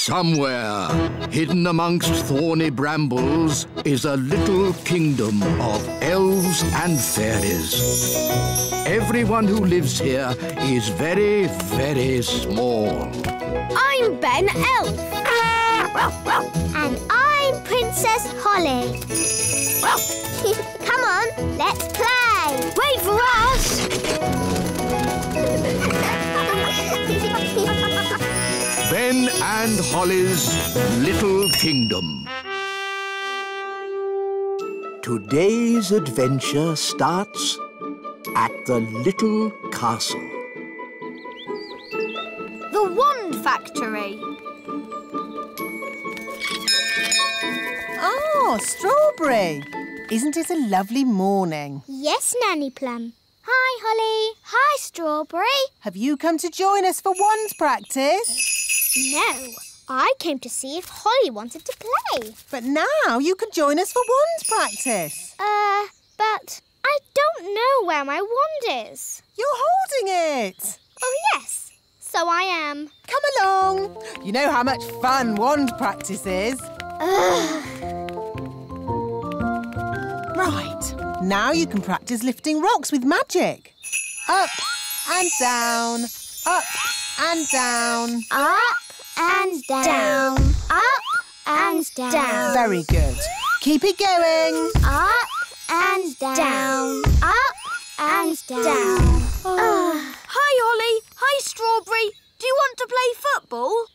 Somewhere, hidden amongst thorny brambles, is a little kingdom of elves and fairies. Everyone who lives here is very, very small. I'm Ben Elf. And I'm Princess Holly. Come on, let's play. Wait for us. Ben and Holly's Little Kingdom. Today's adventure starts at the little castle. The Wand Factory. Oh, Strawberry. Isn't it a lovely morning? Yes, Nanny Plum. Hi, Holly. Hi, Strawberry. Have you come to join us for wand practice? No, I came to see if Holly wanted to play. But now you can join us for wand practice. But I don't know where my wand is. You're holding it. Oh, yes. So I am. Come along. You know how much fun wand practice is. Right. Now you can practice lifting rocks with magic. Up and down. Up and down. Up and down. Up and down. Very good. Keep it going. Up and down. Up and down. Hi, Holly. Hi, Strawberry. Do you want to play football?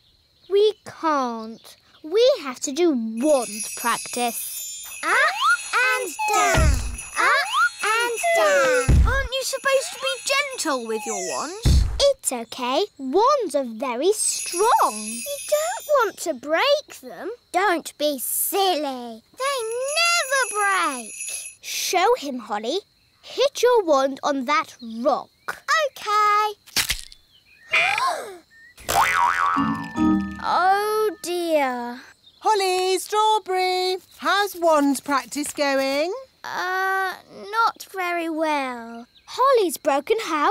We can't. We have to do wand practice. Up and down. Up and down. Aren't you supposed to be gentle with your wands? It's okay. Wands are very strong. You don't want to break them. Don't be silly. They never break. Show him, Holly. Hit your wand on that rock. Okay. Oh, dear. Holly, Strawberry, how's wand practice going? Not very well. Holly's broken her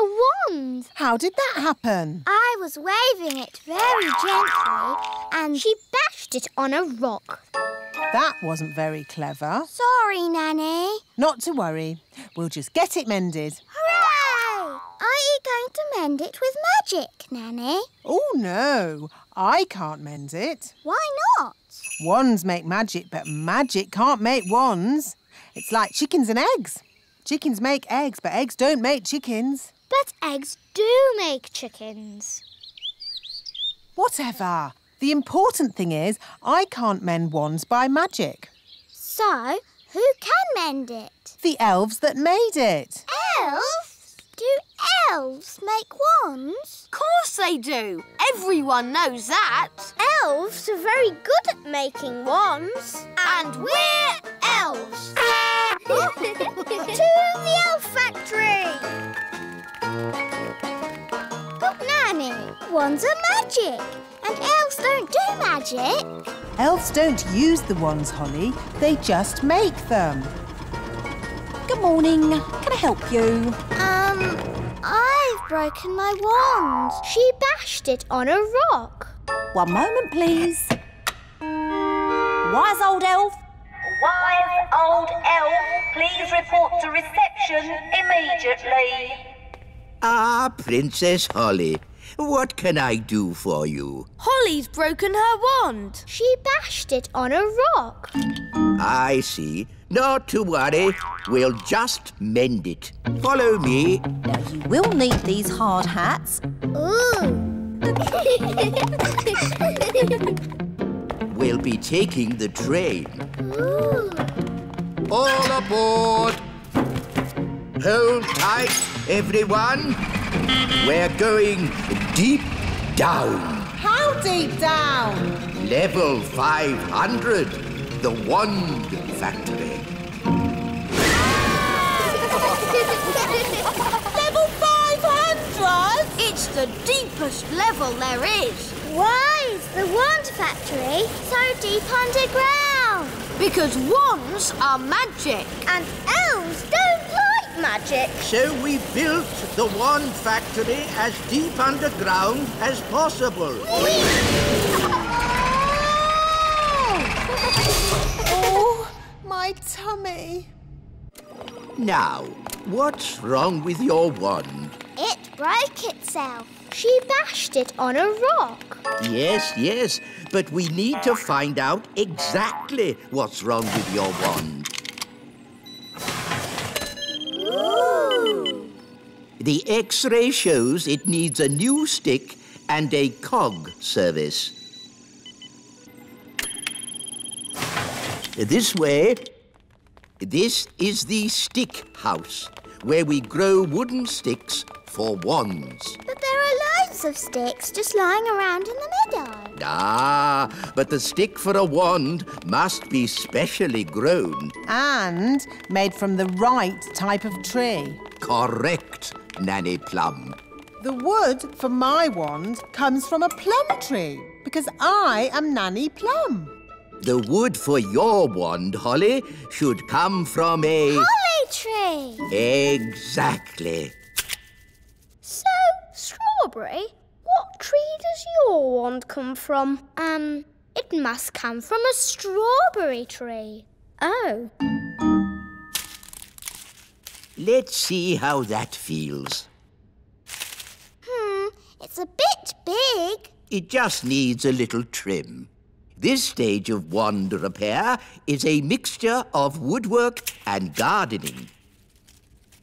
wand. How did that happen? I was waving it very gently and she bashed it on a rock. That wasn't very clever. Sorry, Nanny. Not to worry. We'll just get it mended. Hooray! Are you going to mend it with magic, Nanny? Oh, no. I can't mend it. Why not? Wands make magic, but magic can't make wands. It's like chickens and eggs. Chickens make eggs, but eggs don't make chickens. But eggs do make chickens. Whatever. The important thing is I can't mend wands by magic. So, who can mend it? The elves that made it. Elves? Do elves make wands? Of course they do. Everyone knows that. Elves are very good at making wands. And we're elves. To the elf factory! Look, Nanny, wands are magic, and elves don't do magic. Elves don't use the wands, Holly. They just make them. Good morning. Can I help you? I've broken my wand. She bashed it on a rock. One moment, please. Wise old elf. Wise old elf, please report to reception immediately. Ah, Princess Holly, what can I do for you? Holly's broken her wand. She bashed it on a rock. I see. Not to worry. We'll just mend it. Follow me. Now, you will need these hard hats. Ooh. We'll be taking the train. Ooh. All aboard! Hold tight, everyone. We're going deep down. How deep down? Level 500, the Wand Factory. Level 500? It's the deepest level there is. Why is the Wand Factory so deep underground? Because wands are magic. And elves don't like magic. So we built the Wand Factory as deep underground as possible. Now, what's wrong with your wand? It broke itself. She bashed it on a rock. Yes, but we need to find out exactly what's wrong with your wand. Ooh. The X-ray shows it needs a new stick and a cog service. This way. This is the stick house, where we grow wooden sticks for wands. But there are loads of sticks just lying around in the meadow. Ah, but the stick for a wand must be specially grown. And made from the right type of tree. Correct, Nanny Plum. The wood for my wand comes from a plum tree, because I am Nanny Plum. The wood for your wand, Holly, should come from a... Holly tree. Exactly. So, Strawberry, what tree does your wand come from? It must come from a strawberry tree. Oh. Let's see how that feels. It's a bit big. It just needs a little trim. This stage of wand repair is a mixture of woodwork and gardening.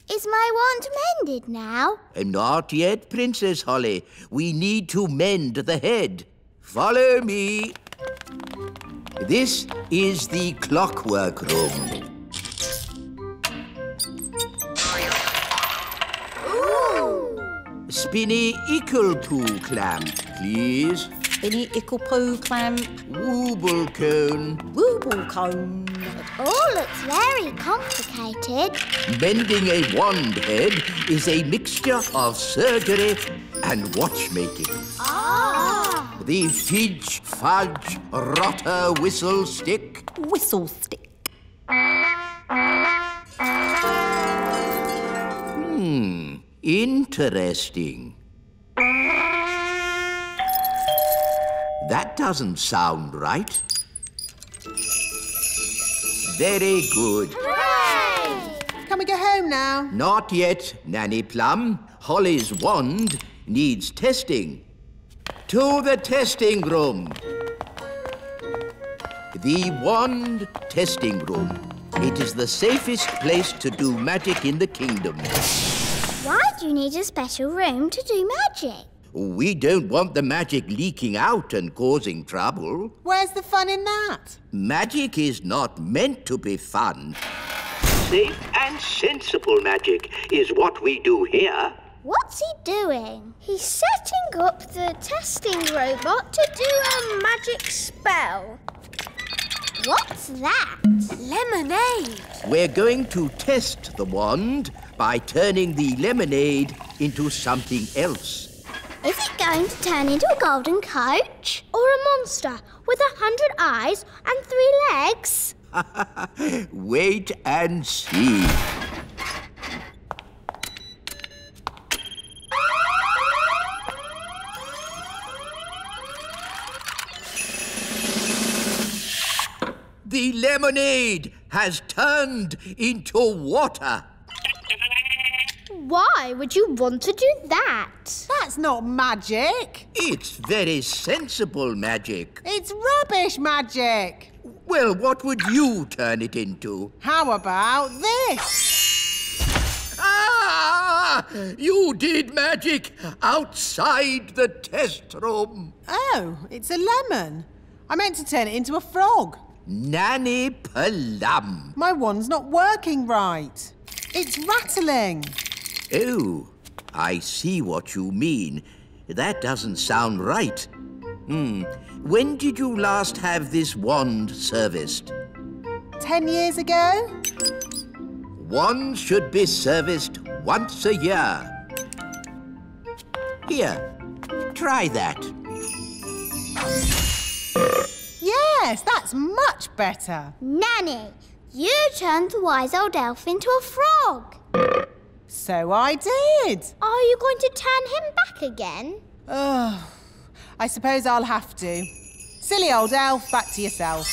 Is my wand mended now? Not yet, Princess Holly. We need to mend the head. Follow me. This is the clockwork room. Ooh! Spinny Ickle-Poo clamp, please. Spinny Ickle-Poo clamp. Wooble cone. Wooble cone. All looks very complicated. Mending a wand head is a mixture of surgery and watchmaking. Ah! The Fidge Fudge Rotter Whistle Stick. Whistle stick. Interesting. That doesn't sound right. Very good. Hooray! Can we go home now? Not yet, Nanny Plum. Holly's wand needs testing. To the testing room. The wand testing room. It is the safest place to do magic in the kingdom. Why do you need a special room to do magic? We don't want the magic leaking out and causing trouble. Where's the fun in that? Magic is not meant to be fun. Safe and sensible magic is what we do here. What's he doing? He's setting up the testing robot to do a magic spell. What's that? Lemonade. We're going to test the wand by turning the lemonade into something else. Is it going to turn into a golden coach? Or a monster with 100 eyes and 3 legs? Wait and see. The lemonade has turned into water. Why would you want to do that? That's not magic. It's very sensible magic. It's rubbish magic. Well, what would you turn it into? How about this? Ah! You did magic outside the test room. Oh, it's a lemon. I meant to turn it into a frog. Nanny Plum. My wand's not working right. It's rattling. Oh, I see what you mean. That doesn't sound right. When did you last have this wand serviced? 10 years ago? Wands should be serviced once a year. Here, try that. Yes, that's much better. Nanny, you turned the wise old elf into a frog. So I did. Are you going to turn him back again? Oh, I suppose I'll have to. Silly old elf, back to yourself.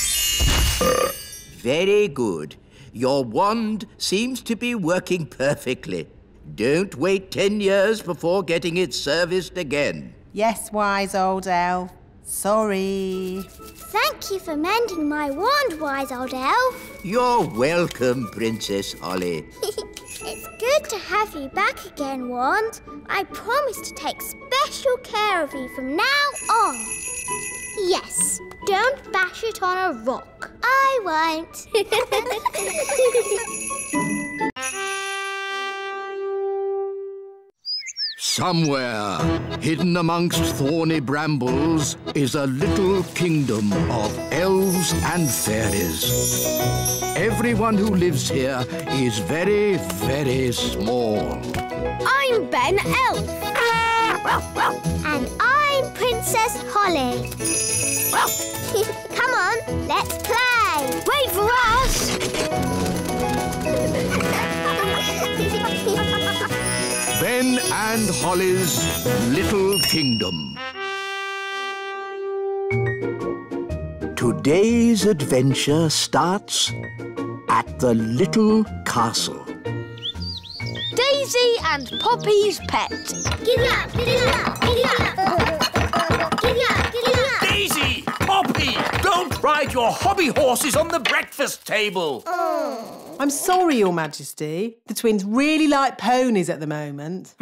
Very good. Your wand seems to be working perfectly. Don't wait 10 years before getting it serviced again. Yes, wise old elf. Sorry. Thank you for mending my wand, wise old elf. You're welcome, Princess Holly. It's good to have you back again, Wand. I promise to take special care of you from now on. Yes, don't bash it on a rock. I won't. Somewhere, hidden amongst thorny brambles, is a little kingdom of elves and fairies. Everyone who lives here is very, very small. I'm Ben Elf. And I'm Princess Holly. Come on, let's play. Wait for us! Ben and Holly's Little Kingdom. Today's adventure starts at the little castle. Daisy and Poppy's pet. Giddy up, giddy up, giddy up. Giddy up, giddy up. Daisy! Poppy! Don't ride your hobby horses on the breakfast table. I'm sorry, Your Majesty. The twins really like ponies at the moment.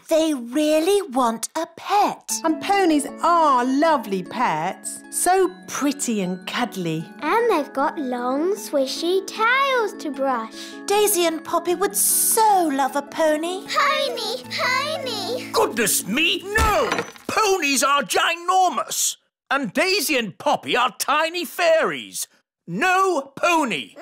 They really want a pet. And ponies are lovely pets. So pretty and cuddly. And they've got long, swishy tails to brush. Daisy and Poppy would so love a pony. Pony, pony. Goodness me, no! Ponies are ginormous. And Daisy and Poppy are tiny fairies. No pony.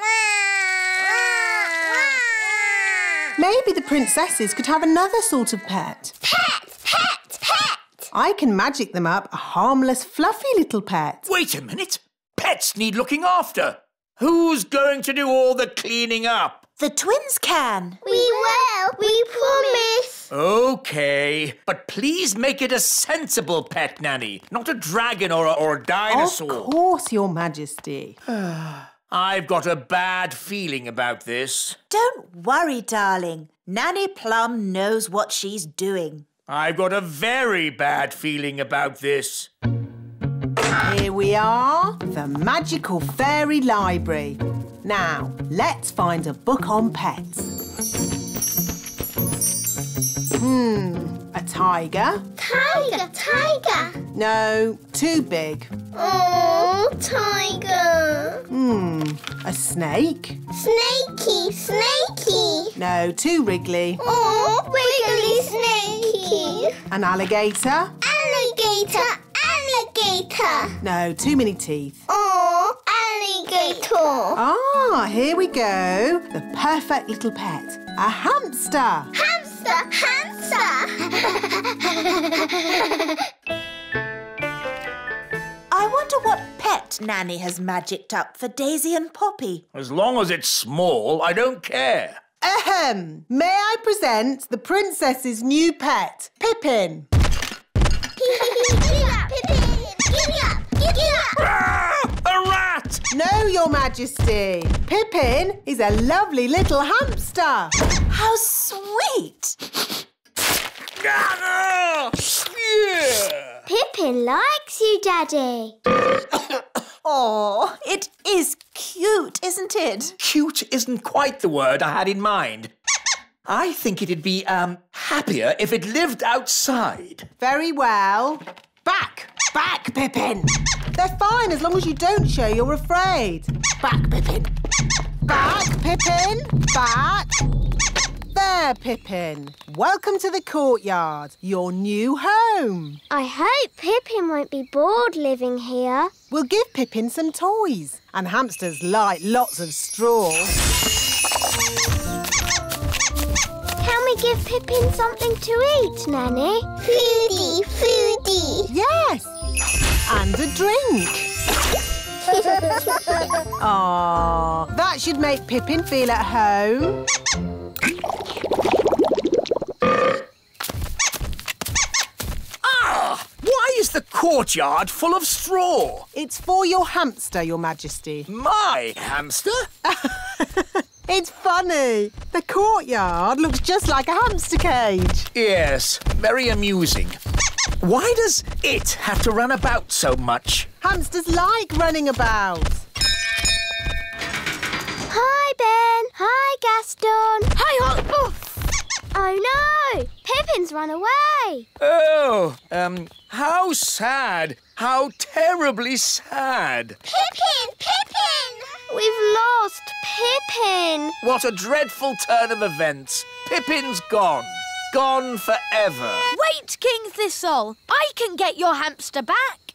Maybe the princesses could have another sort of pet. Pet, pet, pet. I can magic them up a harmless, fluffy little pet. Wait a minute. Pets need looking after. Who's going to do all the cleaning up? The twins can. We will. We promise. OK, but please make it a sensible pet, Nanny, not a dragon or a dinosaur. Of course, Your Majesty. I've got a bad feeling about this. Don't worry, darling. Nanny Plum knows what she's doing. I've got a very bad feeling about this. Here we are, the magical fairy library. Now, let's find a book on pets. A tiger? Tiger, tiger. No, too big. Oh, tiger. A snake? Snakey, snakey. No, too wriggly. Oh, wiggly snakey. An alligator? Alligator, alligator. No, too many teeth. Oh, alligator. Ah, here we go. The perfect little pet. A hamster. Hamster, hamster. I wonder what pet Nanny has magicked up for Daisy and Poppy. As long as it's small, I don't care. Ahem. May I present the princess's new pet, Pippin? Giddy up, Pippin. Giddy up, giddy up. Ah, a rat! No, Your Majesty. Pippin is a lovely little hamster. How sweet! Ah, yeah. Pippin likes you, Daddy. Oh, it is cute, isn't it? Cute isn't quite the word I had in mind. I think it'd be, happier if it lived outside. Very well. Back, Pippin. They're fine as long as you don't show you're afraid. Back, Pippin. Back, Pippin. Back. There, Pippin. Welcome to the courtyard, your new home. I hope Pippin won't be bored living here. We'll give Pippin some toys. And hamsters like lots of straw. Can we give Pippin something to eat, Nanny? Foodie, foodie. Yes. And a drink. Aww, that should make Pippin feel at home. Why is the courtyard full of straw? It's for your hamster, Your Majesty. My hamster? It's funny. The courtyard looks just like a hamster cage. Yes, very amusing. Why does it have to run about so much? Hamsters like running about. Hi, Ben. Hi, Gaston. Hi, Holly. Oh. Oh, no. Pippin's run away. Oh, how sad. How terribly sad. Pippin! Pippin! We've lost Pippin. What a dreadful turn of events. Pippin's gone. Gone forever. Wait, King Thistle. I can get your hamster back.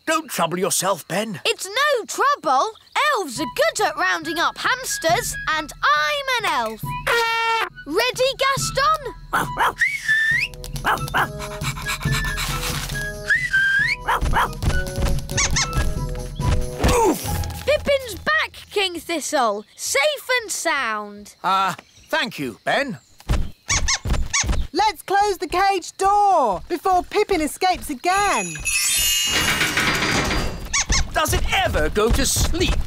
Don't trouble yourself, Ben. It's no trouble. Elves are good at rounding up hamsters, and I'm an elf. Ready, Gaston? Pippin's back, King Thistle. Safe and sound. Thank you, Ben. Let's close the cage door before Pippin escapes again. Does it ever go to sleep?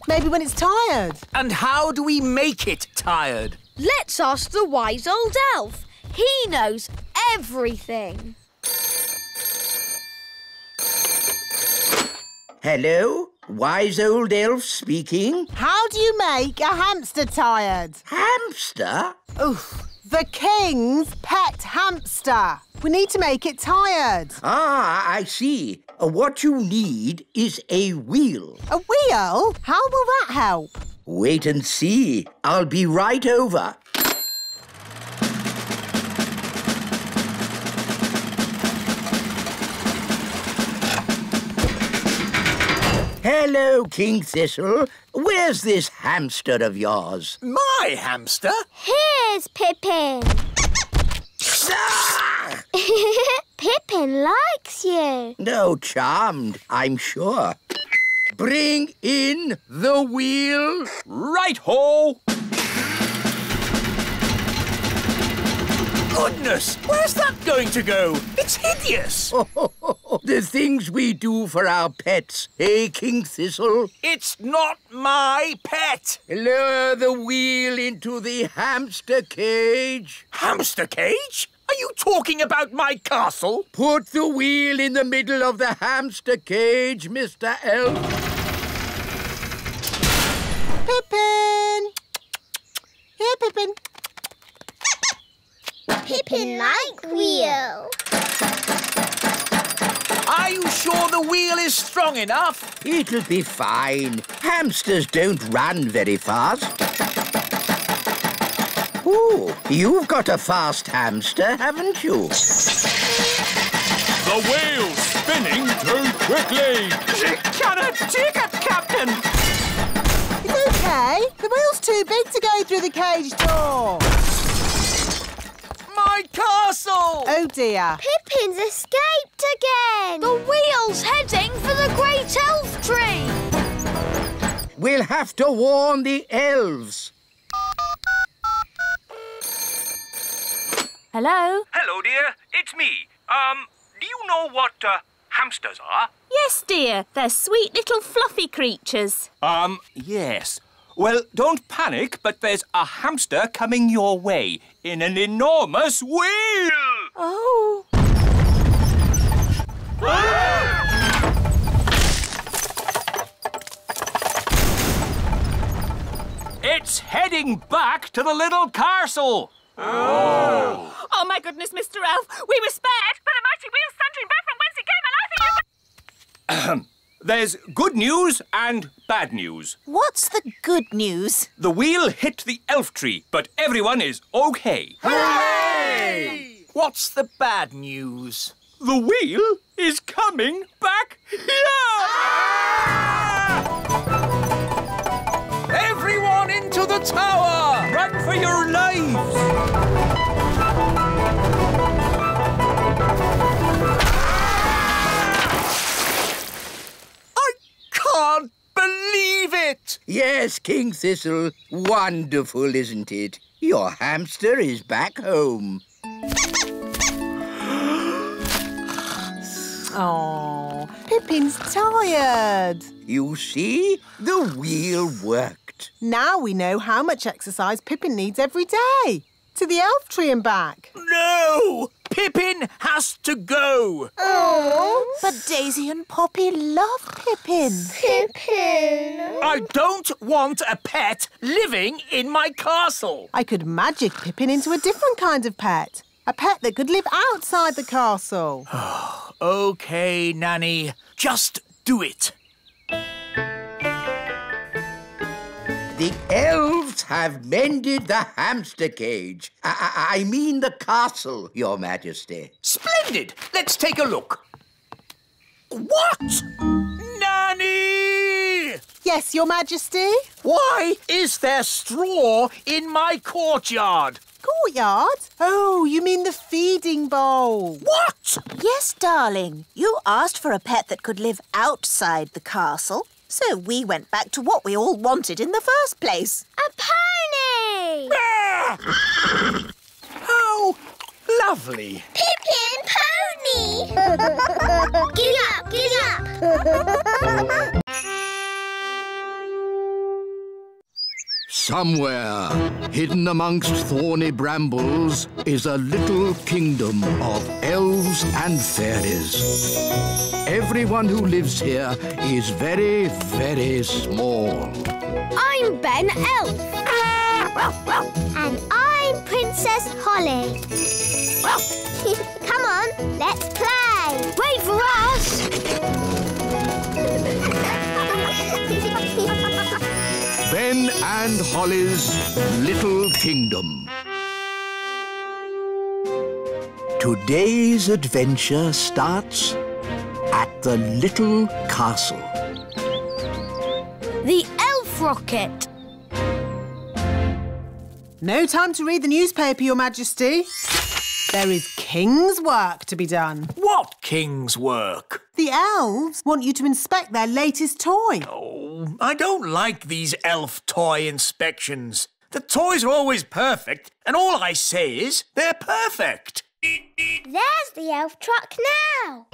Maybe when it's tired. And how do we make it tired? Let's ask the wise old elf. He knows everything. Hello? Wise old elf speaking? How do you make a hamster tired? Hamster? Oof. The king's pet hamster. We need to make it tired. Ah, I see. What you need is a wheel. A wheel? How will that help? Wait and see. I'll be right over. Hello, King Thistle. Where's this hamster of yours? My hamster? Here's Pippin. Ah! Pippin likes you. No, charmed, I'm sure. Bring in the wheel. Right-ho! Goodness, where's that going to go? It's hideous. The things we do for our pets, eh, King Thistle? It's not my pet. Lower the wheel into the hamster cage. Hamster cage? Are you talking about my castle? Put the wheel in the middle of the hamster cage, Mr. Elf. Pippin! Here, Pippin. Pippin like wheel. Are you sure the wheel is strong enough? It'll be fine. Hamsters don't run very fast. Ooh, you've got a fast hamster, haven't you? The wheel's spinning too quickly. She cannot take it, Captain. It's okay. The wheel's too big to go through the cage door. My castle! Oh, dear. Pippin's escaped again. The wheel's heading for the great elf tree. We'll have to warn the elves. Hello? Hello, dear. It's me. Do you know what hamsters are? Yes, dear. They're sweet little fluffy creatures. Yes. Well, don't panic, but there's a hamster coming your way in an enormous wheel. Oh. It's heading back to the little castle. Oh, my goodness, Mr. Elf. We were spared, but the mighty wheel's thundering back from whence it came, and I think There's good news and bad news. What's the good news? The wheel hit the elf tree, but everyone is okay. Hooray! What's the bad news? The wheel is coming back here! Everyone into the tower! Run for your lives! I can't believe it! Yes, King Thistle. Wonderful, isn't it? Your hamster is back home. Oh, Pippin's tired. You see, the wheel worked. rest. Now we know how much exercise Pippin needs every day. To the elf tree and back. No! Pippin has to go. Oh, but Daisy and Poppy love Pippin. Pippin. I don't want a pet living in my castle. I could magic Pippin into a different kind of pet. A pet that could live outside the castle. OK, Nanny. Just do it. The elves have mended the hamster cage. I mean the castle, Your Majesty. Splendid. Let's take a look. What? Nanny! Yes, Your Majesty? Why is there straw in my courtyard? Courtyard? Oh, you mean the feeding bowl. What? Yes, darling. You asked for a pet that could live outside the castle. So we went back to what we all wanted in the first place. A pony! Ah! How lovely. Pippin Pony! Giddy up, giddy up! Somewhere, hidden amongst thorny brambles, is a little kingdom of elves and fairies. Everyone who lives here is very, very small. I'm Ben Elf. And I'm Princess Holly. Come on, let's play. Wait for us! Ben and Holly's Little Kingdom. Today's adventure starts at the little castle. The elf rocket. No time to read the newspaper, Your Majesty. There is king's work to be done. What king's work? The elves want you to inspect their latest toy. Oh, I don't like these elf toy inspections. The toys are always perfect, and all I say is they're perfect. There's the elf truck now.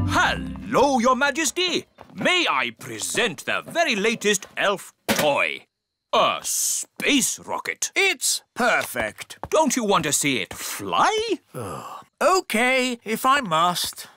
Hello, Your Majesty. May I present the very latest elf toy? A space rocket. It's perfect. Don't you want to see it fly? OK, if I must.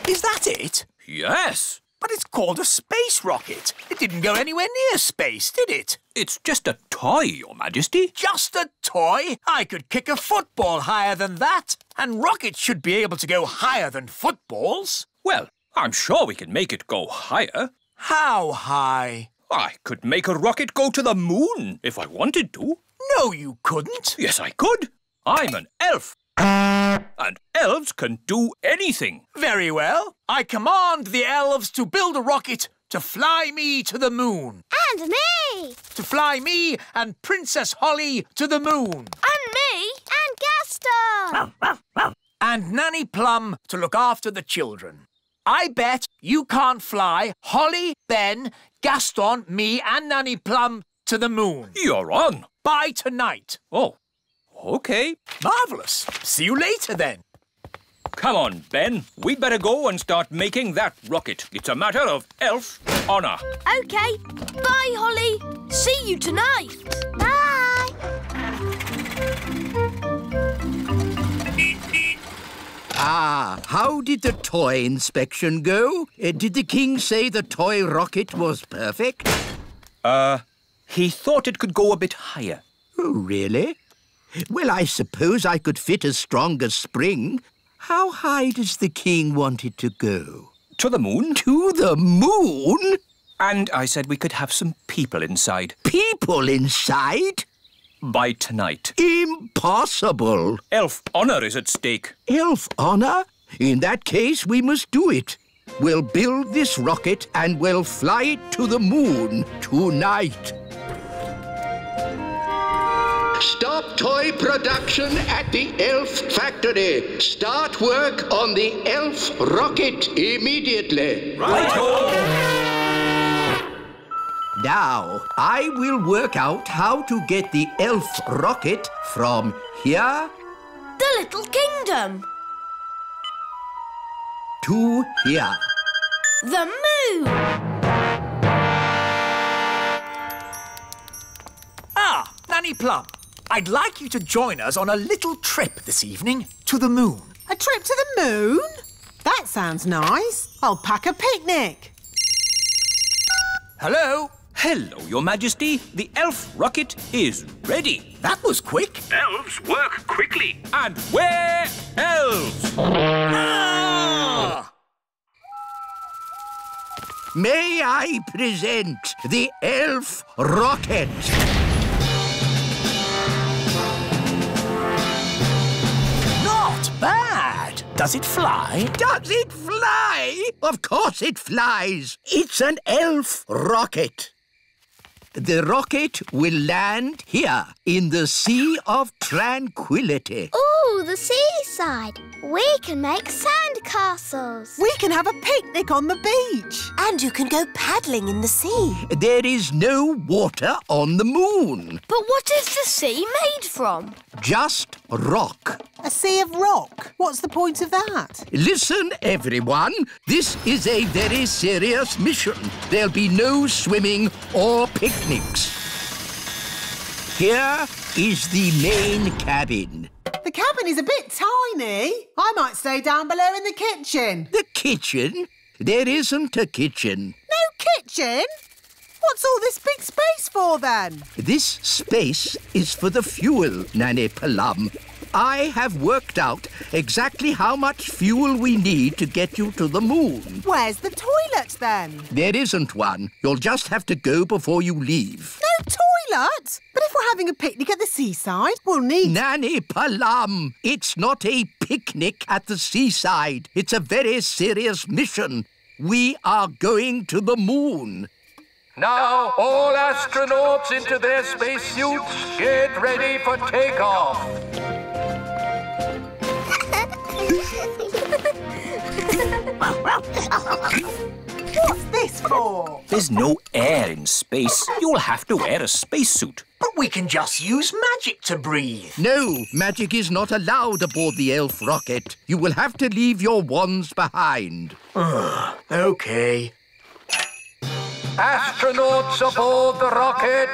Is that it? Yes. But it's called a space rocket. It didn't go anywhere near space, did it? It's just a toy, Your Majesty. Just a toy? I could kick a football higher than that. And rockets should be able to go higher than footballs. Well, I'm sure we can make it go higher. How high? I could make a rocket go to the moon if I wanted to. No, you couldn't. Yes, I could. I'm an elf. And elves can do anything. Very well. I command the elves to build a rocket to fly me to the moon. And me! To fly me and Princess Holly to the moon. And me! And Gaston! And Nanny Plum to look after the children. I bet you can't fly Holly, Ben, Gaston, me and Nanny Plum to the moon. You're on. By tonight. Oh, OK. Marvellous. See you later, then. Come on, Ben. We'd better go and start making that rocket. It's a matter of elf honour. OK. Bye, Holly. See you tonight. Bye. Ah, how did the toy inspection go? Did the king say the toy rocket was perfect? He thought it could go a bit higher. Oh, really? Well, I suppose I could fit a stronger spring. How high does the king want it to go? To the moon. To the moon? And I said we could have some people inside. People inside? By tonight. Impossible. Elf honour is at stake. Elf honour? In that case, we must do it. We'll build this rocket and we'll fly it to the moon tonight. Stop toy production at the elf factory. Start work on the elf rocket immediately. Righto! Now, I will work out how to get the elf rocket from here... The Little Kingdom. to here. The moon! Ah, Nanny Plum, I'd like you to join us on a little trip this evening to the moon. A trip to the moon? That sounds nice. I'll pack a picnic. Hello? Hello, Your Majesty. The elf rocket is ready. That was quick. Elves work quickly. And we're elves. Ah! May I present the elf rocket? Not bad. Does it fly? Does it fly? Of course it flies. It's an elf rocket. The rocket will land here in the Sea of Tranquility. Ooh, the seaside. We can make sandcastles. We can have a picnic on the beach. And you can go paddling in the sea. There is no water on the moon. But what is the sea made from? Just rock. A sea of rock. What's the point of that? Listen, everyone. This is a very serious mission. There'll be no swimming or picnics. Here is the main cabin. The cabin is a bit tiny. I might stay down below in the kitchen. The kitchen? There isn't a kitchen. No kitchen? What's all this big space for, then? This space is for the fuel, Nanny Plum. I have worked out exactly how much fuel we need to get you to the moon. Where's the toilet, then? There isn't one. You'll just have to go before you leave. No toilet? But if we're having a picnic at the seaside, we'll need... Nanny Plum, it's not a picnic at the seaside. It's a very serious mission. We are going to the moon. Now, all astronauts into their spacesuits. Get ready for takeoff. What's this for? There's no air in space. You'll have to wear a spacesuit. But we can just use magic to breathe. No, magic is not allowed aboard the elf rocket. You will have to leave your wands behind. OK. Astronauts aboard the rocket.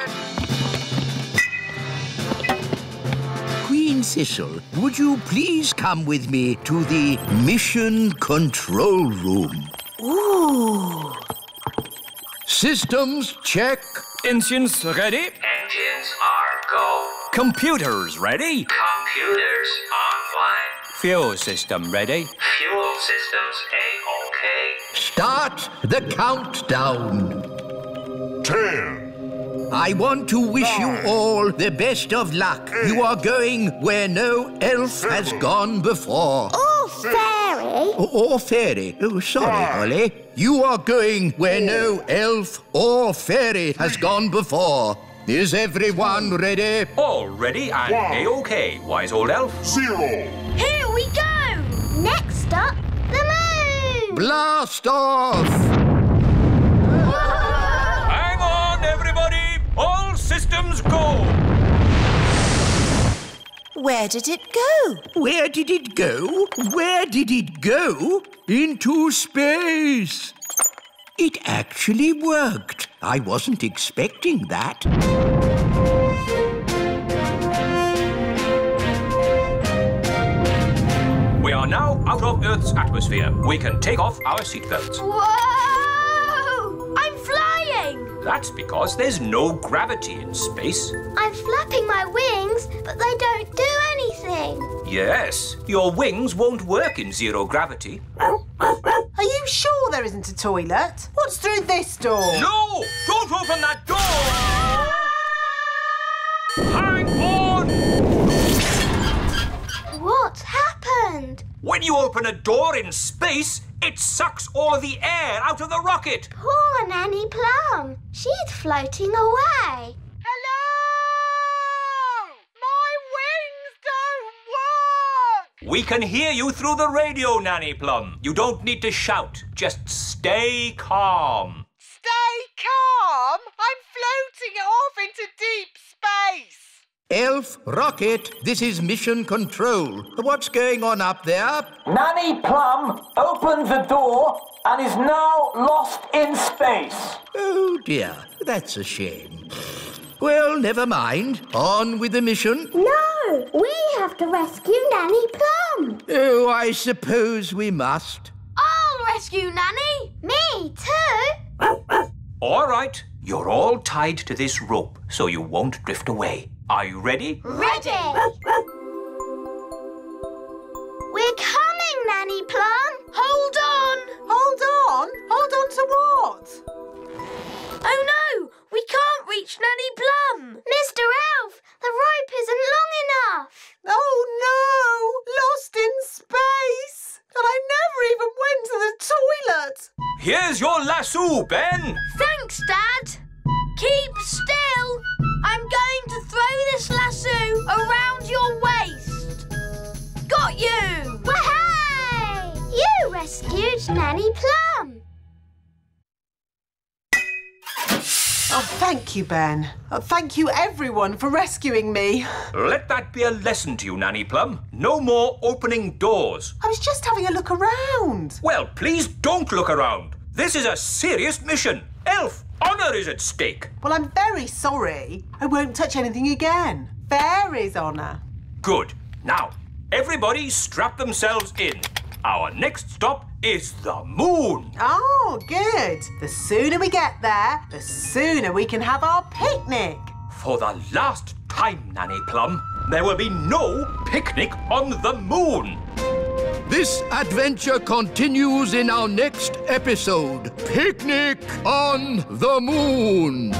Queen Thistle, would you please come with me to the mission control room? Ooh. Systems check. Engines ready? Engines are go. Computers ready? Computers online. Fuel system ready? Fuel systems A-OK. Start the countdown. 10. I want to wish you all the best of luck. You are going where no elf has gone before. Oh, fairy. Or fairy. Oh, sorry, Holly. You are going where no elf or fairy has gone before. Is everyone ready? All ready and A-OK, wise old elf. 0. Here we go! Next up, the moon. Blast off! Hang on, everybody! All systems go! Where did it go? Where did it go? Where did it go? Into space. It actually worked. I wasn't expecting that. We are now out of Earth's atmosphere. We can take off our seatbelts. Whoa! I'm flying! That's because there's no gravity in space. I'm flapping my wings, but they don't do anything. Yes, your wings won't work in zero gravity. Are you sure there isn't a toilet? What's through this door? No! Don't open that door! Hang on! What's happened? When you open a door in space, it sucks all of the air out of the rocket. Poor Nanny Plum. She's floating away. Hello! My wings don't work! We can hear you through the radio, Nanny Plum. You don't need to shout. Just stay calm. Stay calm! I'm floating off into deep space. Elf, Rocket, this is Mission Control. What's going on up there? Nanny Plum opened the door and is now lost in space. Oh, dear. That's a shame. Well, never mind. On with the mission. No, we have to rescue Nanny Plum. Oh, I suppose we must. I'll rescue Nanny. Me too. All right, you're all tied to this rope so you won't drift away. Are you ready? Ready. We're coming, Nanny Plum. Hold on. Hold on? Hold on to what? Oh no, we can't reach Nanny Plum. Mr. Elf, the rope isn't long enough. Oh no! Lost in space! And I never even went to the toilet! Here's your lasso, Ben. Thanks, Dad. Keep still. I'm going to throw this lasso around your waist. Got you! Wahey! You rescued Nanny Plum. Oh, thank you, Ben. Thank you, everyone, for rescuing me. Let that be a lesson to you, Nanny Plum. No more opening doors. I was just having a look around. Well, please don't look around. This is a serious mission. Elf, honour is at stake. Well, I'm very sorry. I won't touch anything again. Fairy's honour. Good. Now, everybody strap themselves in. Our next stop is the moon. Oh, good. The sooner we get there, the sooner we can have our picnic. For the last time, Nanny Plum, there will be no picnic on the moon. This adventure continues in our next episode. Picnic on the Moon.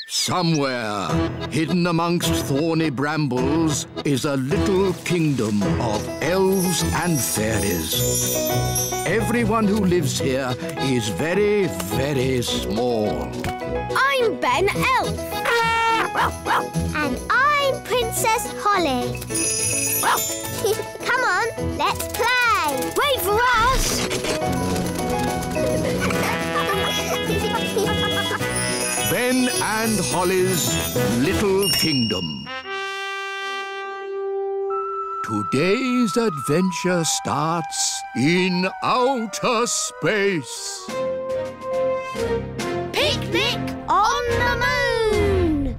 Somewhere, hidden amongst thorny brambles, is a little kingdom of elves and fairies. Everyone who lives here is very, very small. I'm Ben Elf. And I'm Princess Holly. Come on, let's play. Wait for us. Ben and Holly's Little Kingdom. Today's adventure starts in outer space. Picnic on the moon.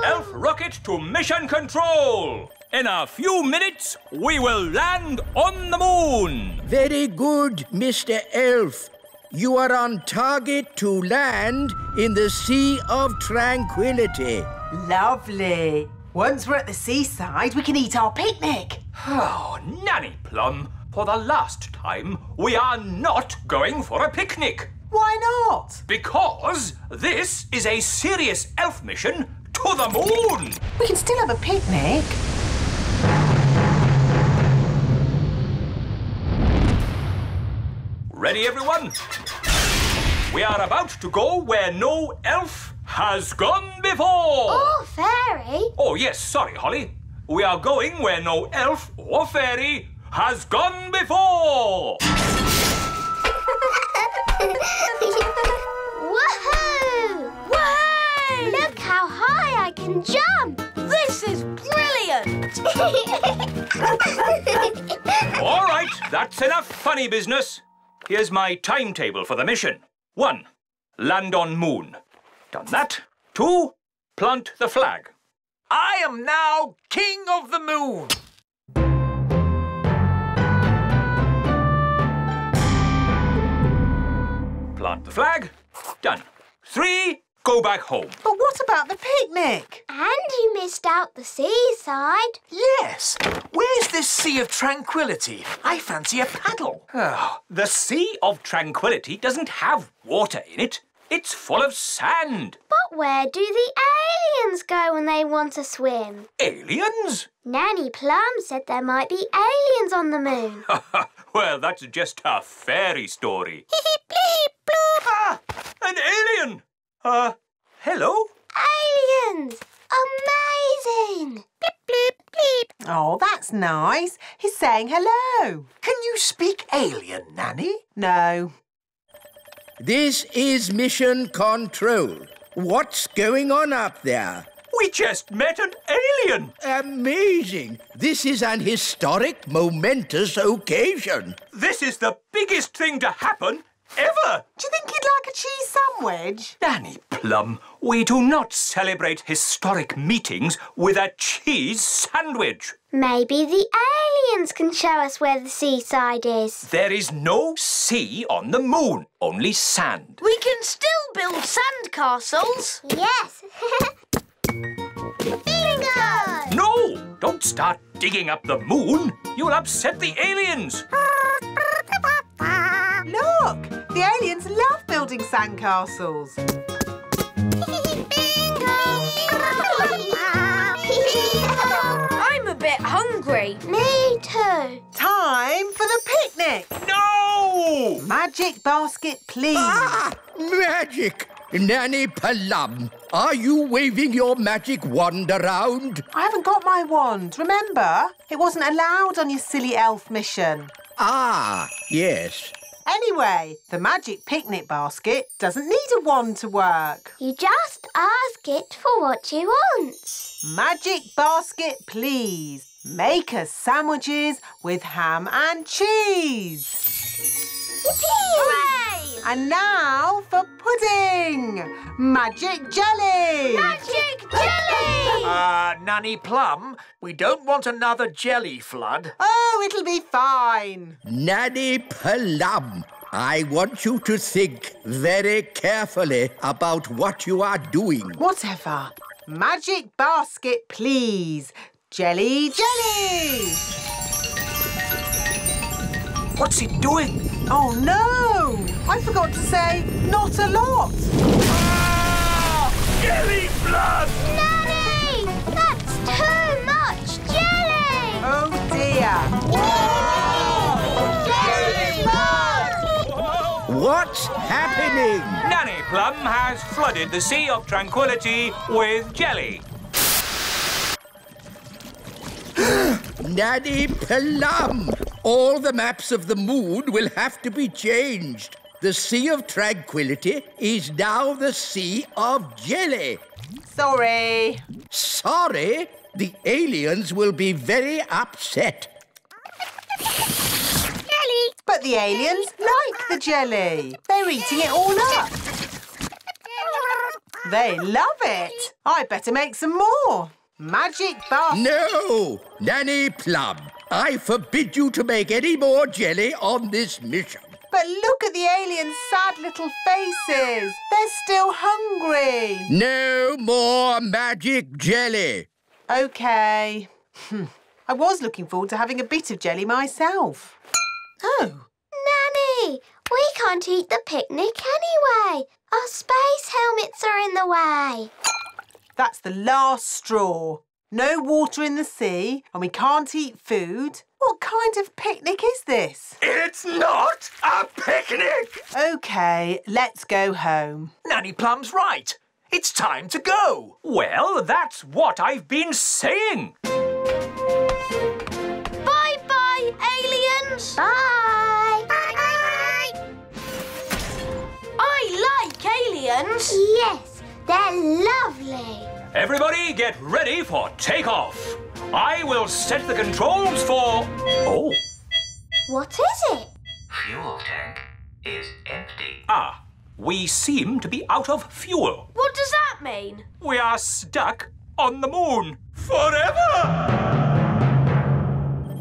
Elf rocket to mission control. In a few minutes, we will land on the moon. Very good, Mr. Elf. You are on target to land in the Sea of Tranquility. Lovely. Once we're at the seaside, we can eat our picnic. Oh, Nanny Plum, for the last time, we are not going for a picnic. Why not? Because this is a serious elf mission to the moon. We can still have a picnic. Ready, everyone? We are about to go where no elf has gone before. Or fairy. Oh, yes, sorry, Holly. We are going where no elf or fairy has gone before. Woohoo! Woohoo! Look how high I can jump. This is brilliant. All right, that's enough funny business. Here's my timetable for the mission. 1, land on moon. Done that. 2, plant the flag. I am now king of the moon. Plant the flag. Done. 3, go back home. But what about the picnic? And you missed out the seaside. Yes. Where's this Sea of Tranquility? I fancy a paddle. Oh, the Sea of Tranquility doesn't have water in it. It's full of sand. But where do the aliens go when they want to swim? Aliens? Nanny Plum said there might be aliens on the moon. Well, that's just a fairy story. Ah, an alien! Hello? Aliens! Amazing! Bleep, bleep, bleep. Oh, that's nice. He's saying hello. Can you speak alien, Nanny? No. This is Mission Control. What's going on up there? We just met an alien. Amazing. This is an historic, momentous occasion. This is the biggest thing to happen ever. Do you think he'd like a cheese sandwich? Nanny Plum, we do not celebrate historic meetings with a cheese sandwich. Maybe the aliens can show us where the seaside is. There is no sea on the moon, only sand. We can still build sand castles. Yes. Bingo! No! Don't start digging up the moon. You'll upset the aliens. Look! The aliens love building sandcastles. I'm a bit hungry. Me too. Time for the picnic. No! Magic basket, please. Magic! Nanny Plum, are you waving your magic wand around? I haven't got my wand, remember? It wasn't allowed on your silly elf mission. Ah, yes. Anyway, the magic picnic basket doesn't need a wand to work. You just ask it for what you want. Magic basket, please. Make us sandwiches with ham and cheese. Hooray! And now for pudding. Magic jelly. Magic jelly! Nanny Plum, we don't want another jelly flood. Oh, it'll be fine. Nanny Plum, I want you to think very carefully about what you are doing. Whatever. Magic basket, please. Jelly, jelly. What's it doing? Oh, no. I forgot to say not a lot. Jelly flood! Nanny! That's too much jelly! Oh, dear. Jelly flood! What's happening? Nanny Plum has flooded the Sea of Tranquility with jelly. Nanny Plum, all the maps of the moon will have to be changed. The Sea of Tranquility is now the Sea of Jelly. Sorry. Sorry? The aliens will be very upset. Jelly! But the aliens like the jelly. They're eating it all up. They love it. I better make some more. Magic basket. No! Nanny Plum, I forbid you to make any more jelly on this mission. But look at the aliens' sad little faces. They're still hungry. No more magic jelly. OK. I was looking forward to having a bit of jelly myself. Oh. Nanny, we can't eat the picnic anyway. Our space helmets are in the way. That's the last straw. No water in the sea and we can't eat food. What kind of picnic is this? It's not a picnic! OK, let's go home. Nanny Plum's right. It's time to go. Well, that's what I've been saying. Bye-bye, aliens! Bye! I like aliens! Yes, they're lovely. Everybody get ready for takeoff. I will set the controls for... Oh. What is it? Fuel tank is empty. Ah, we seem to be out of fuel. What does that mean? We are stuck on the moon forever.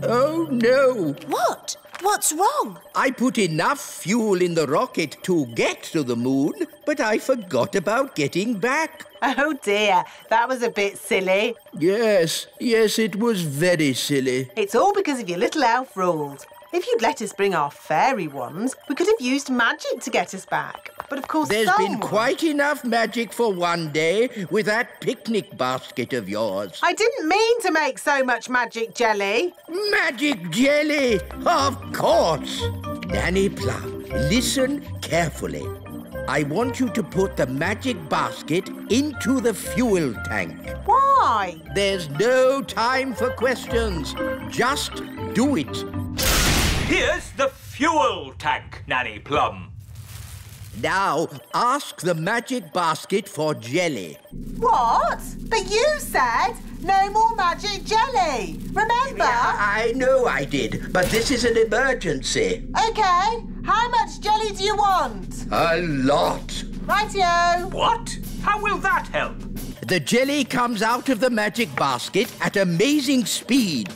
Oh, no. What? What's wrong? I put enough fuel in the rocket to get to the moon, but I forgot about getting back. Oh dear, that was a bit silly. Yes, it was very silly. It's all because of your little elf rules. If you'd let us bring our fairy wands, we could have used magic to get us back. But of course There's been quite enough magic for one day with that picnic basket of yours. I didn't mean to make so much magic jelly. Magic jelly, of course. Nanny Plum, listen carefully. I want you to put the magic basket into the fuel tank. Why? There's no time for questions. Just do it. Here's the fuel tank, Nanny Plum. Now, ask the magic basket for jelly. What? But you said no more magic jelly. Remember? I know I did, but this is an emergency. OK. How much jelly do you want? A lot. Rightio. What? How will that help? The jelly comes out of the magic basket at amazing speed.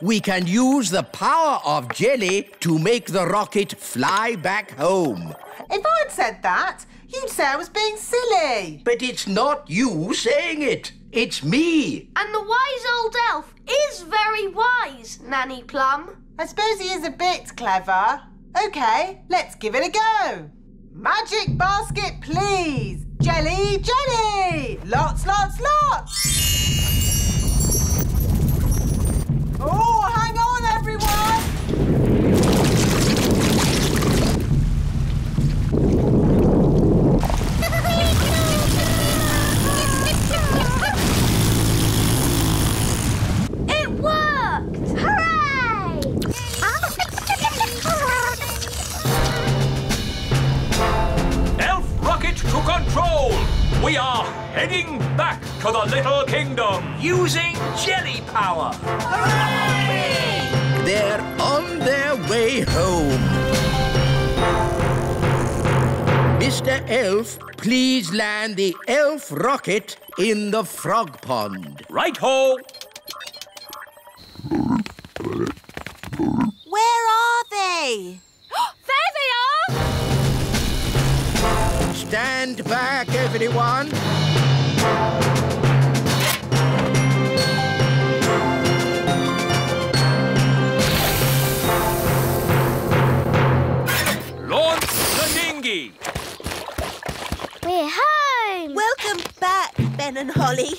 We can use the power of jelly to make the rocket fly back home. If I'd said that, you'd say I was being silly. But it's not you saying it. It's me. And the wise old elf is very wise, Nanny Plum. I suppose he is a bit clever. OK, let's give it a go. Magic basket, please. Jelly, jelly. Lots, lots, lots. Oh, hang on, everyone. It worked! Hooray! Elf rocket to control! We are heading back to the Little Kingdom. Using jelly power. They're on their way home. Mr. Elf, please land the elf rocket in the frog pond. Right-ho! Where are they? There they are! Stand back, everyone. Launch the dinghy. We're home. Welcome back, Ben and Holly.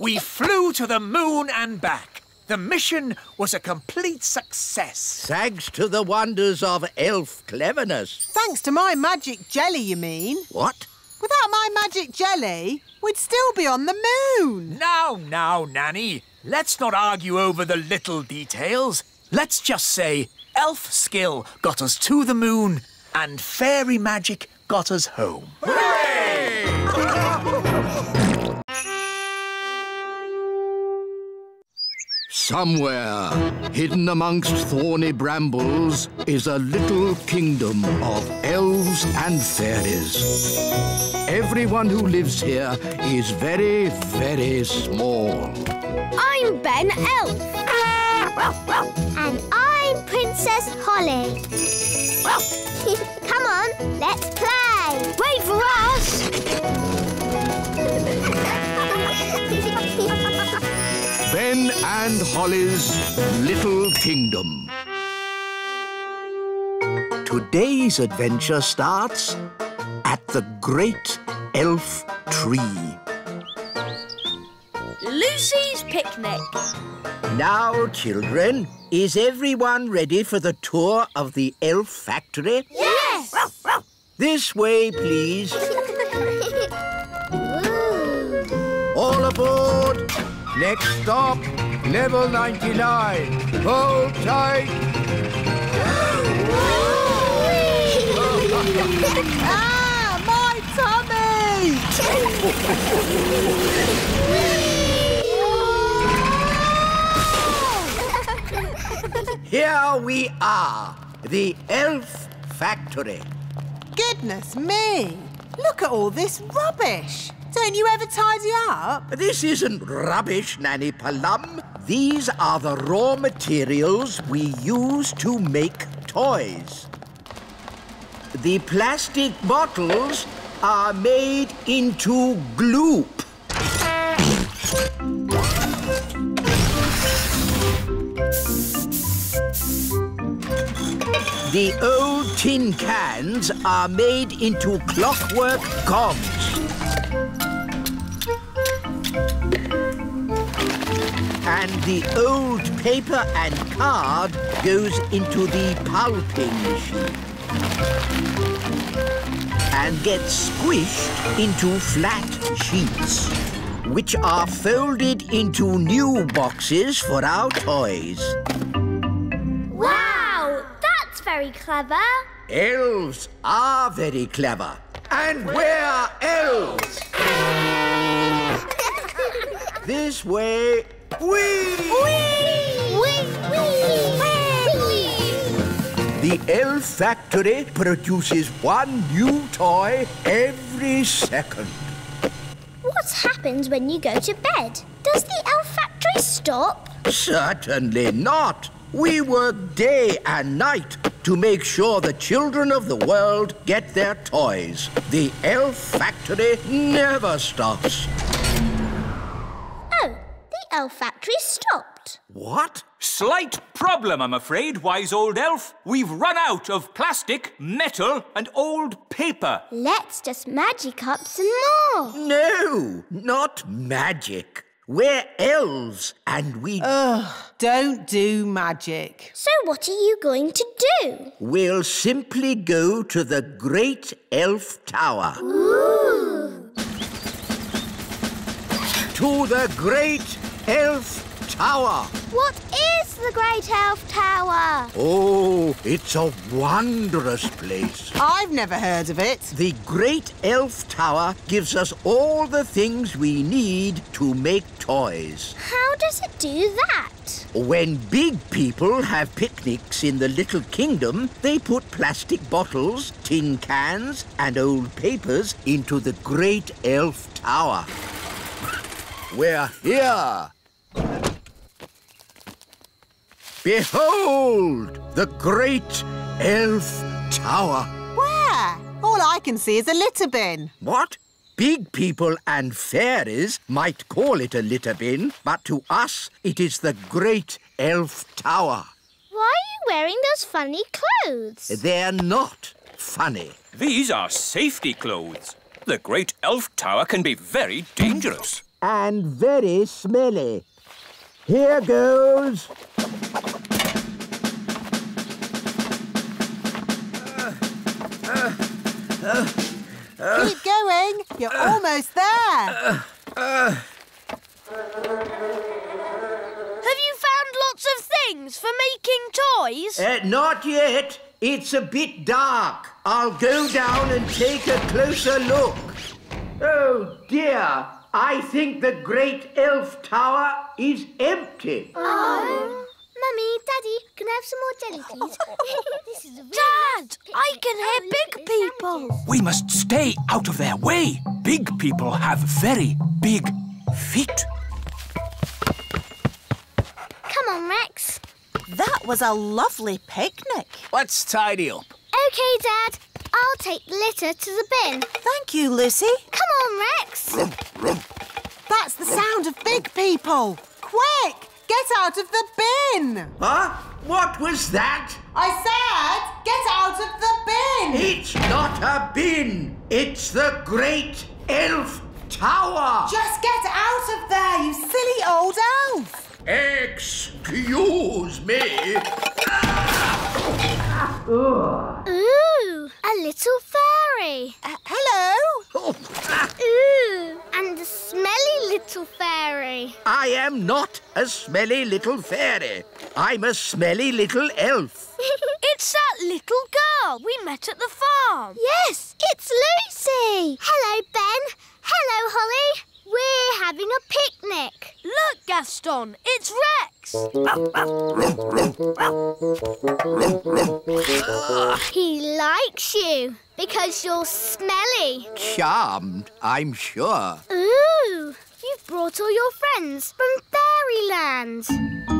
We flew to the moon and back. The mission was a complete success. Thanks to the wonders of elf cleverness. Thanks to my magic jelly, you mean? What? Without my magic jelly, we'd still be on the moon. Now, Nanny. Let's not argue over the little details. Let's just say elf skill got us to the moon and fairy magic got us home. Somewhere, hidden amongst thorny brambles, is a little kingdom of elves and fairies. Everyone who lives here is very, very small. I'm Ben Elf. And I'm Princess Holly. Come on, let's play. Wait for us! Ben and Holly's Little Kingdom. Today's adventure starts at the Great Elf Tree. Lucy's picnic. Now, children, is everyone ready for the tour of the elf factory? Yes! This way, please. All aboard! Next stop, level 99. Hold tight. Ah, my tummy! Here we are, the elf factory. Goodness me! Look at all this rubbish. Don't you ever tidy up? This isn't rubbish, Nanny Plum. These are the raw materials we use to make toys. The plastic bottles are made into gloop. The old tin cans are made into clockwork cogs. And the old paper and card goes into the pulping machine and gets squished into flat sheets, which are folded into new boxes for our toys. Wow, that's very very clever. Elves are very clever. And we're elves. This way. Whee! Whee! Whee! Whee! The elf factory produces one new toy every second. What happens when you go to bed? Does the elf factory stop? Certainly not. We work day and night to make sure the children of the world get their toys. The elf factory never stops. Oh, the elf factory stopped. What? Slight problem, I'm afraid, wise old elf. We've run out of plastic, metal and old paper. Let's just magic up some more. No, not magic. We're elves and we... Don't do magic. So what are you going to do? We'll simply go to the Great Elf Tower. Ooh! To the Great Elf Tower. What is the Great Elf Tower? Oh, it's a wondrous place. I've never heard of it. The Great Elf Tower gives us all the things we need to make toys. How does it do that? When big people have picnics in the Little Kingdom, they put plastic bottles, tin cans and old papers into the Great Elf Tower. We're here. Behold, the Great Elf Tower. Where? All I can see is a litter bin. What? Big people and fairies might call it a litter bin, but to us it is the Great Elf Tower. Why are you wearing those funny clothes? They're not funny. These are safety clothes. The Great Elf Tower can be very dangerous. And very smelly. Here goes. Keep going. You're almost there. Have you found lots of things for making toys? Not yet. It's a bit dark. I'll go down and take a closer look. Oh, dear. I think the Great Elf Tower is empty. Oh. Mummy, Daddy, can I have some more jelly, please? This is a really Dad, nice picnic. I can hear big people. We must stay out of their way. Big people have very big feet. Come on, Rex. That was a lovely picnic. Let's tidy up. OK, Dad. I'll take the litter to the bin. Thank you, Lucy. Come on, Rex. That's the sound of big people. Quick! Get out of the bin! Huh? What was that? I said, get out of the bin! It's not a bin. It's the Great Elf Tower. Just get out of there, you silly old elf! Excuse me. Ooh, a little fairy. Hello? Ooh, and a smelly little fairy. I am not a smelly little fairy. I'm a smelly little elf. It's that little girl we met at the farm. Yes, it's Lucy. Hello, Ben. Hello, Holly. We're having a picnic. Look, Gaston, it's Rex. He likes you because you're smelly. Charmed, I'm sure. Ooh, you've brought all your friends from fairyland.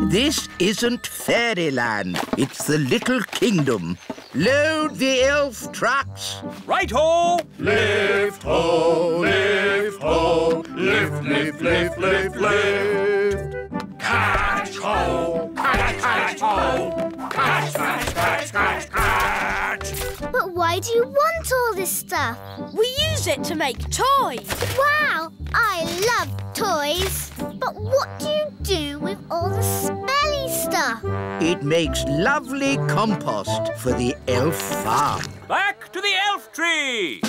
This isn't fairyland. It's the Little Kingdom. Load the elf trucks. Right-ho! Lift ho, lift ho, lift, lift, lift, lift, lift. Catch ho, catch, catch ho, catch, catch, catch, catch, catch. But why do you want all this stuff? We use it to make toys. Wow, I love toys. But what do you do with all the smelly stuff? It makes lovely compost for the elf farm. Back to the elf tree!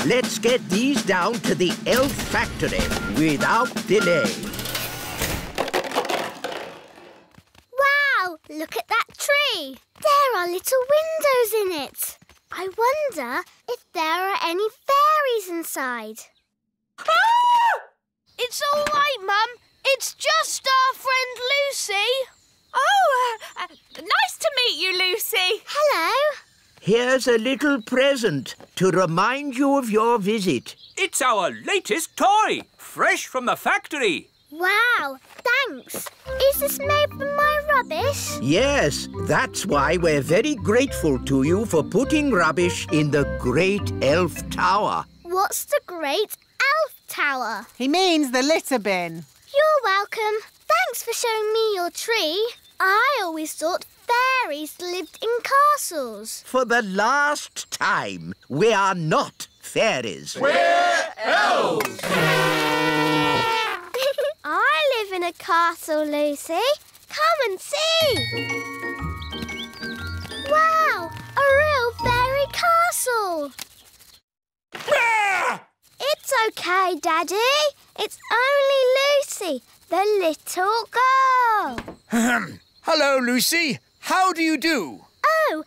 Let's get these down to the elf factory without delay. Look at that tree. There are little windows in it. I wonder if there are any fairies inside. Ah! It's all right, Mum. It's just our friend Lucy. Oh, nice to meet you, Lucy. Hello. Here's a little present to remind you of your visit. It's our latest toy, fresh from the factory. Wow, thanks. Is this made from my rubbish? Yes, that's why we're very grateful to you for putting rubbish in the Great Elf Tower. What's the Great Elf Tower? He means the litter bin. You're welcome. Thanks for showing me your tree. I always thought fairies lived in castles. For the last time, we are not fairies. We're elves! I live in a castle, Lucy. Come and see. Wow, a real fairy castle. It's okay, Daddy. It's only Lucy, the little girl. Hello, Lucy. How do you do? Oh,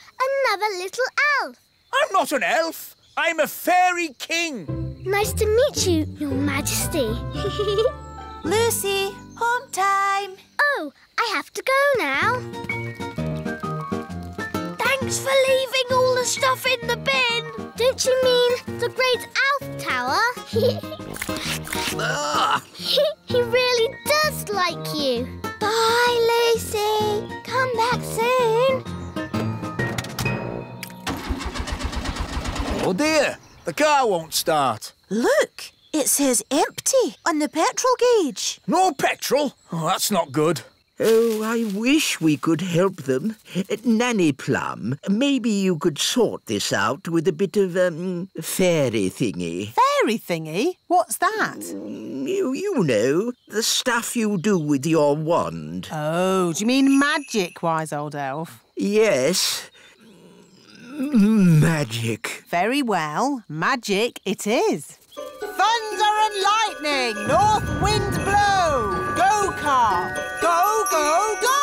another little elf. I'm not an elf. I'm a fairy king. Nice to meet you, Your Majesty. Lucy, home time. Oh, I have to go now. Thanks for leaving all the stuff in the bin. Don't you mean the Great Elf Tower? He really does like you. Bye, Lucy. Come back soon. Oh, dear. The car won't start. Look, it says empty on the petrol gauge. No petrol? Oh, that's not good. Oh, I wish we could help them. Nanny Plum, maybe you could sort this out with a bit of, fairy thingy. Fairy thingy? What's that? You know, the stuff you do with your wand. Oh, do you mean magic, wise old elf? Yes. Magic. Very well, magic it is. Thunder and lightning, north wind blow. Go, car. Go, go, go!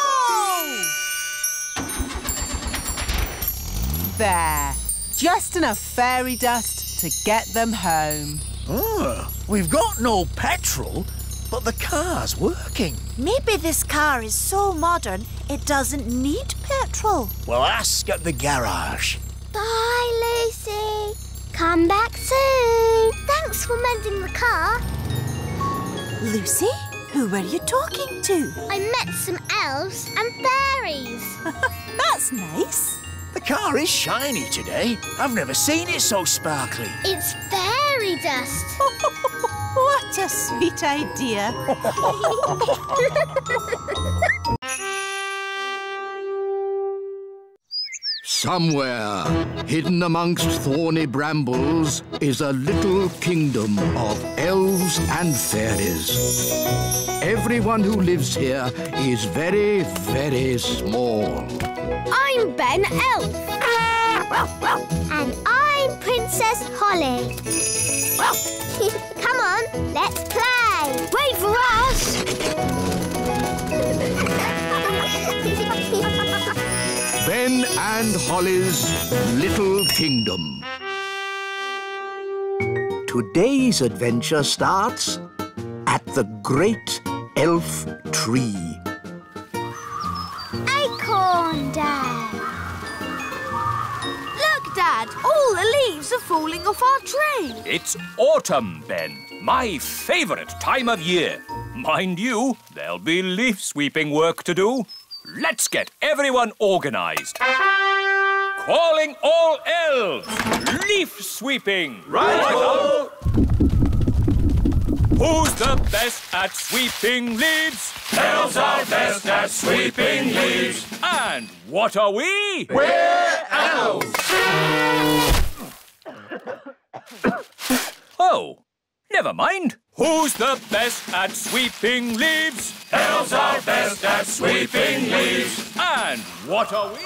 There. Just enough fairy dust to get them home. Oh, we've got no petrol, but the car's working. Maybe this car is so modern it doesn't need petrol. Well, ask at the garage. Bye, Lucy. Come back soon. Thanks for mending the car. Lucy, who were you talking to? I met some elves and fairies. That's nice. The car is shiny today. I've never seen it so sparkly. It's fairy dust. What a sweet idea. Somewhere, hidden amongst thorny brambles, is a little kingdom of elves and fairies. Everyone who lives here is very, very small. I'm Ben Elf. And I'm Princess Holly. Come on, let's play. Wait for us. Ben and Holly's Little Kingdom. Today's adventure starts at the Great Elf Tree. Acorn Day. Look, Dad, all the leaves are falling off our tree. It's autumn, Ben. My favourite time of year. Mind you, there'll be leaf sweeping work to do. Let's get everyone organised. Calling all elves. Leaf sweeping. Right-o! Who's the best at sweeping leaves? Elves are best at sweeping leaves. And what are we? We're elves. Oh, never mind. Who's the best at sweeping leaves? Elves are best at sweeping leaves. And what are we?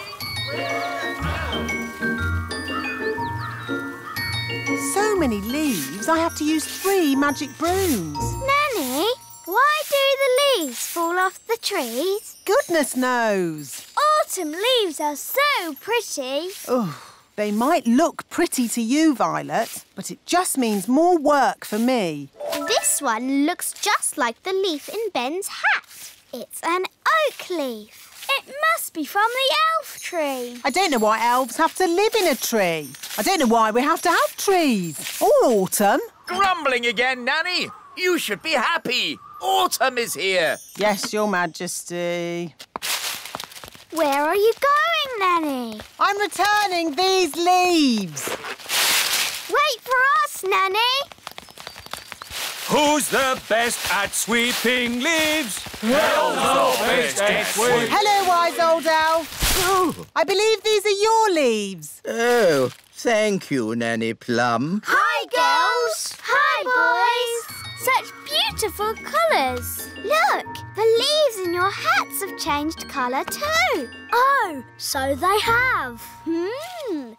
So many leaves, I have to use 3 magic brooms. Nanny, why do the leaves fall off the trees? Goodness knows. Autumn leaves are so pretty. Oh, they might look pretty to you, Violet, but it just means more work for me. This one looks just like the leaf in Ben's hat. It's an oak leaf. It must be from the elf tree. I don't know why elves have to live in a tree. I don't know why we have to have trees. Or autumn. Grumbling again, Nanny. You should be happy. Autumn is here. Yes, Your Majesty. Where are you going, Nanny? I'm returning these leaves. Wait for us, Nanny. Who's the best at sweeping leaves? Elves are best at sweeping. Hello, wise old elf. Oh, I believe these are your leaves. oh, thank you, Nanny Plum. Hi, girls. Hi, boys. Such beautiful colours. Look, the leaves in your hats have changed colour too. Oh, so they have.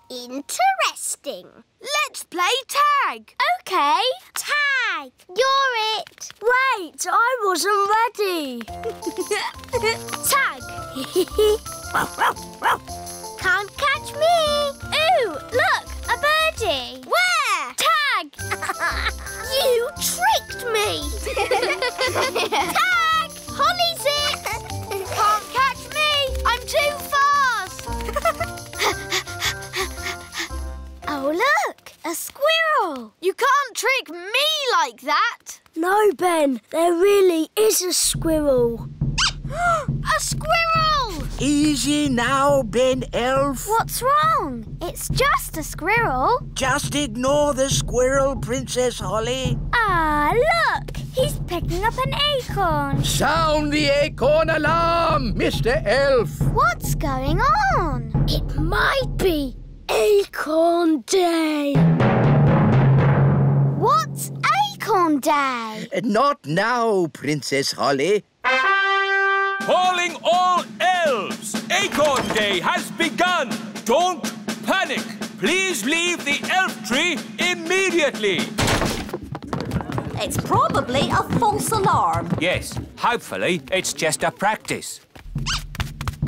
Interesting. Let's play tag. OK. Tag. You're it. Wait, I wasn't ready. Tag. Can't catch me. Ooh, look, a birdie. Where? Tag. You tricked me. Tag. Holly's it. Can't catch me. I'm too fast. Oh, look, a squirrel. You can't trick me like that. No, Ben, there really is a squirrel. A squirrel! Easy now, Ben Elf. What's wrong? It's just a squirrel. Just ignore the squirrel, Princess Holly. Ah, look! He's picking up an acorn. Sound the acorn alarm, Mr. Elf. What's going on? It might be Acorn Day. What's Acorn Day? Not now, Princess Holly. Calling all elves! Acorn Day has begun! Don't panic! Please leave the elf tree immediately! It's probably a false alarm. Yes, hopefully it's just a practice.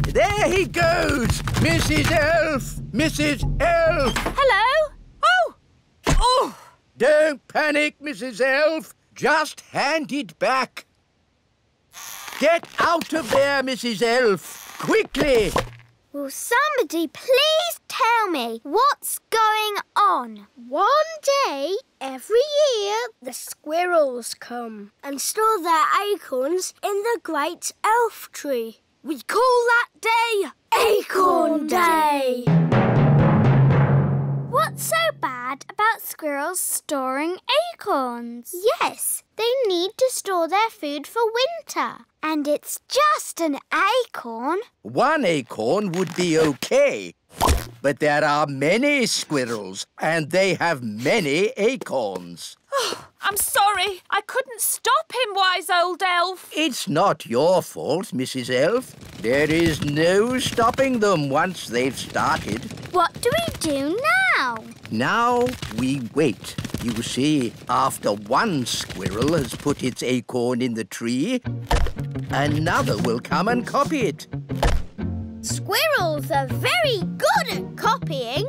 There he goes! Mrs. Elf! Mrs. Elf! Hello? Oh! Don't panic, Mrs. Elf. Just hand it back. Get out of there, Mrs. Elf. Quickly! Will somebody please tell me what's going on? One day, every year, the squirrels come and store their acorns in the great elf tree. We call that day Acorn Day. What's so bad about squirrels storing acorns? Yes, they need to store their food for winter. And it's just an acorn. One acorn would be okay. But there are many squirrels, and they have many acorns. I'm sorry. I couldn't stop him, wise old elf. It's not your fault, Mrs. Elf. There is no stopping them once they've started. What do we do now? Now we wait. You see, after one squirrel has put its acorn in the tree, another will come and copy it. Squirrels are very good at copying.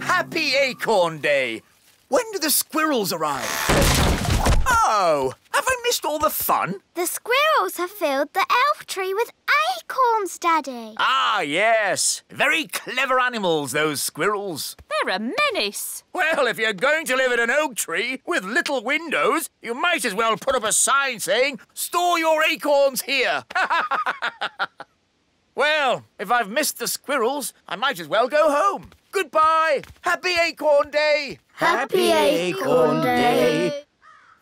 Happy Acorn Day! When do the squirrels arrive? Oh, have I missed all the fun? The squirrels have filled the elf tree with acorns, Daddy. Ah, yes. Very clever animals, those squirrels. They're a menace. Well, if you're going to live in an oak tree with little windows, you might as well put up a sign saying, "Store your acorns here." Well, if I've missed the squirrels, I might as well go home. Goodbye. Happy Acorn Day. Happy Acorn Day.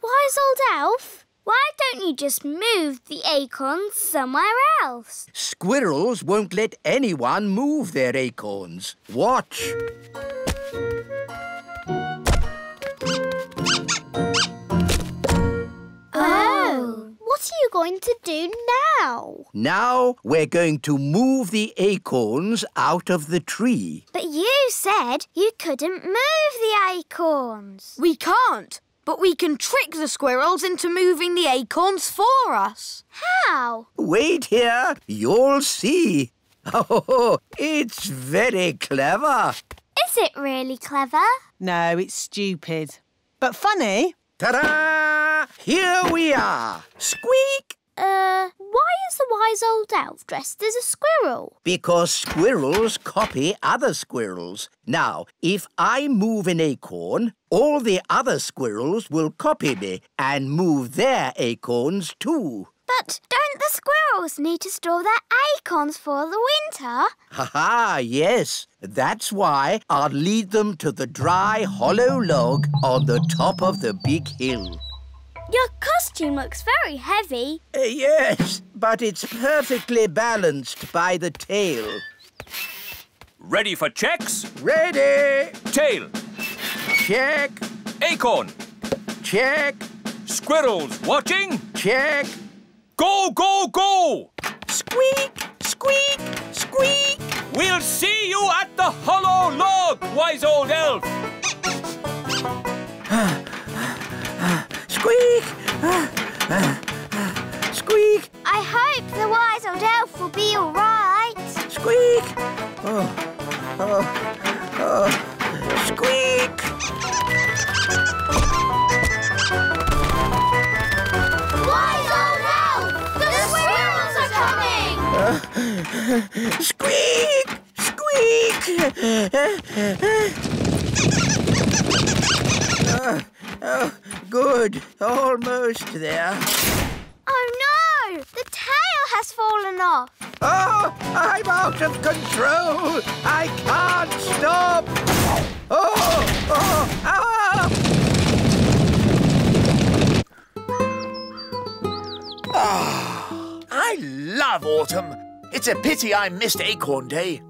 Wise old elf, why don't you just move the acorns somewhere else? Squirrels won't let anyone move their acorns. Watch. Oh. What are you going to do now? Now we're going to move the acorns out of the tree. But you said you couldn't move the acorns. We can't, but we can trick the squirrels into moving the acorns for us. How? Wait here, you'll see. Oh, it's very clever. Is it really clever? No, it's stupid. But funny. Ta-da! Here we are. Squeak! Why is the wise old elf dressed as a squirrel? Because squirrels copy other squirrels. Now, if I move an acorn, all the other squirrels will copy me and move their acorns too. But don't the squirrels need to store their acorns for the winter? Ha-ha, yes. That's why I'll lead them to the dry, hollow log on the top of the big hill. Your costume looks very heavy. Yes, but it's perfectly balanced by the tail. Ready for checks? Ready! Tail. Check. Acorn. Check. Squirrels watching? Check. Go, go, go! Squeak! Squeak! Squeak! We'll see you at the hollow log, wise old elf! Squeak! Squeak! I hope the wise old elf will be all right. Squeak! Squeak! Wise old elf! The squirrels are coming! Squeak! Squeak! Good. Almost there. Oh no! The tail has fallen off. Oh, I'm out of control. I can't stop. I love autumn. It's a pity I missed Acorn Day.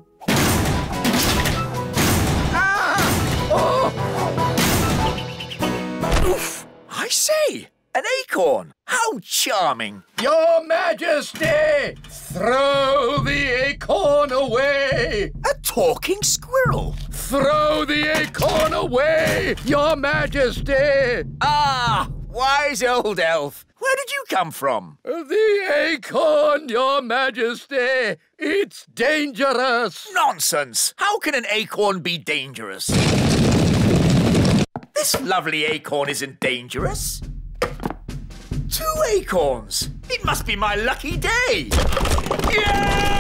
Oof! I say, an acorn. How charming. Your Majesty, throw the acorn away. A talking squirrel. Throw the acorn away, Your Majesty. Ah, wise old elf. Where did you come from? The acorn, Your Majesty. It's dangerous. Nonsense. How can an acorn be dangerous? This lovely acorn isn't dangerous. 2 acorns. It must be my lucky day. Yeah!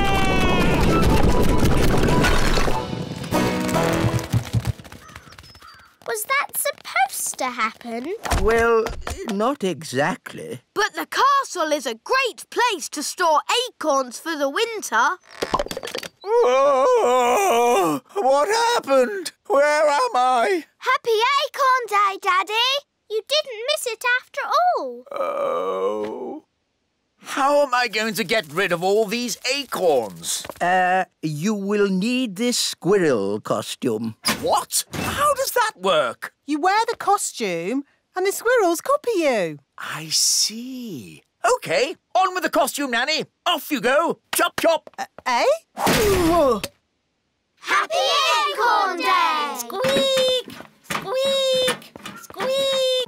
Was that supposed to happen? Well, not exactly. But the castle is a great place to store acorns for the winter. Oh, what happened? Where am I? Happy Acorn Day, Daddy! You didn't miss it after all. Oh. How am I going to get rid of all these acorns? You will need this squirrel costume. What? How does that work? You wear the costume and the squirrels copy you. I see. OK, on with the costume, Nanny. Off you go. Chop, chop. Eh? Happy Acorn Day! Squeak! Squeak! Squeak!